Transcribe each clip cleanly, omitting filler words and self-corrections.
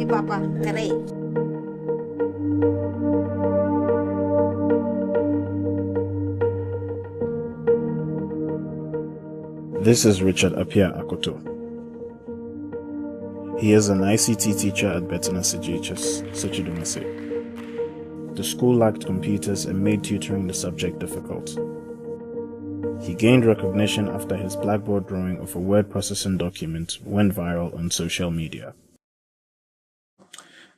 Papa, This is Richard Apia Akoto. He is an ICT teacher at Sekyedumase. The school lacked computers and made tutoring the subject difficult. He gained recognition after his blackboard drawing of a word processing document went viral on social media.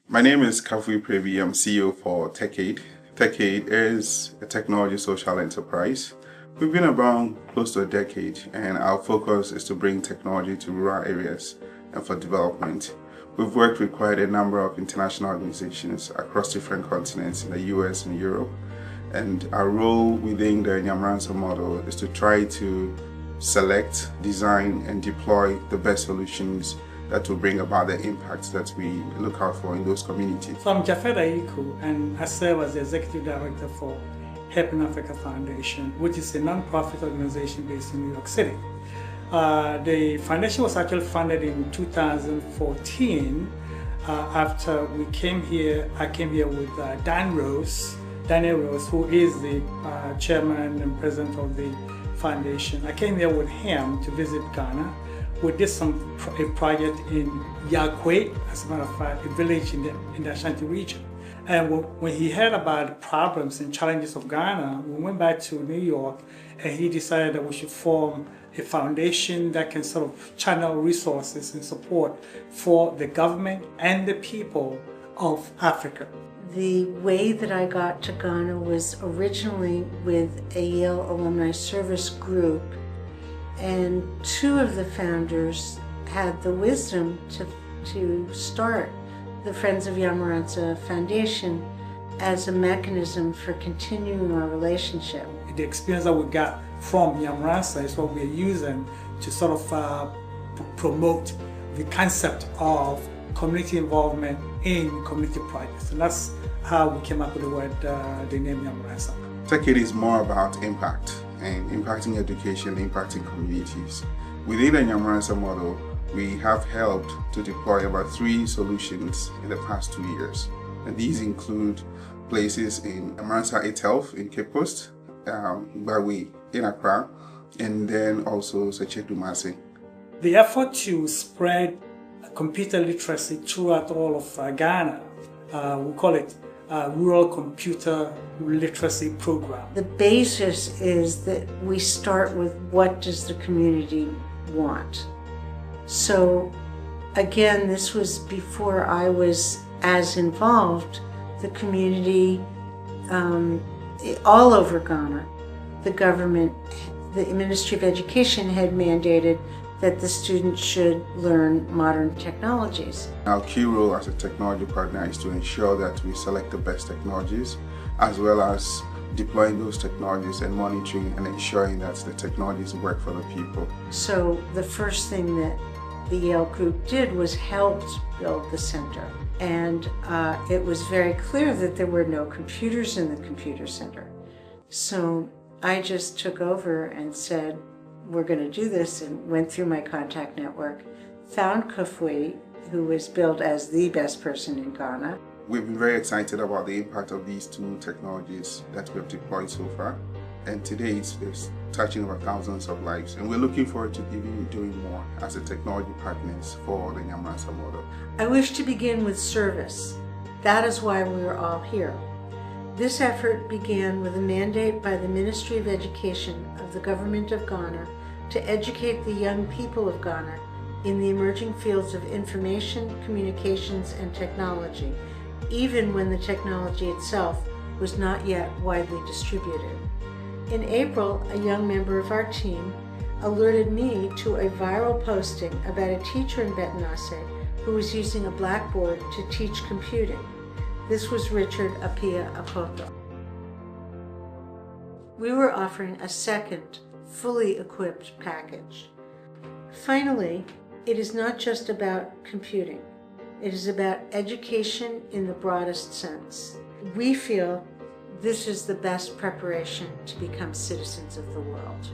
My name is Kafui Prebi. I'm CEO for TECHAiDE. TECHAiDE is a technology social enterprise. We've been around close to a decade, and our focus is to bring technology to rural areas and for development. We've worked with quite a number of international organizations across different continents in the US and Europe. And our role within the Yamoransa model is to try to select, design, and deploy the best solutions that will bring about the impact that we look out for in those communities. So I'm Jafet Aiku, and I serve as the Executive Director for Helping Africa Foundation, which is a non-profit organization based in New York City. The foundation was actually founded in 2014 after we came here. I came here with Daniel Rose, who is the chairman and president of the foundation. I came here with him to visit Ghana. We did a project in Yakwet, as a matter of fact, a village in the Ashanti region. And when he heard about the problems and challenges of Ghana, we went back to New York, and he decided that we should form a foundation that can sort of channel resources and support for the government and the people of Africa. The way that I got to Ghana was originally with a Yale Alumni Service group, and two of the founders had the wisdom to start the Friends of Yamoransa Foundation as a mechanism for continuing our relationship. The experience that we got from Yamoransa is what we're using to sort of promote the concept of community involvement in community projects. And that's how we came up with the word, the name Yamoransa. TECHAiDE is more about impact and impacting education, impacting communities. Within the Yamoransa model, we have helped to deploy about 3 solutions in the past 2 years. And these include places in Yamoransa itself, in Cape Coast, Bawi, in Accra, and then also Sekyedumase. The effort to spread computer literacy throughout all of Ghana, we call it Rural Computer Literacy Program. The basis is that we start with what does the community want. So again, this was before I was as involved. The community all over Ghana, the government, the Ministry of Education had mandated that the students should learn modern technologies. Our key role as a technology partner is to ensure that we select the best technologies, as well as deploying those technologies and monitoring and ensuring that the technologies work for the people. So the first thing that the Yale group did was help build the center. And it was very clear that there were no computers in the computer center. So I just took over and said, we're going to do this, and went through my contact network, found Kafui, who was billed as the best person in Ghana. We've been very excited about the impact of these 2 technologies that we've deployed so far. And today it's touching over thousands of lives. And we're looking forward to even doing more as a technology partners for the Yamoransa model. I wish to begin with service. That is why we are all here. This effort began with a mandate by the Ministry of Education of the Government of Ghana to educate the young people of Ghana in the emerging fields of information, communications, and technology, even when the technology itself was not yet widely distributed. In April, a young member of our team alerted me to a viral posting about a teacher in Sekyedumase who was using a blackboard to teach computing. This was Richard Apia Akoto. We were offering a second, fully equipped package. Finally, it is not just about computing. It is about education in the broadest sense. We feel this is the best preparation to become citizens of the world.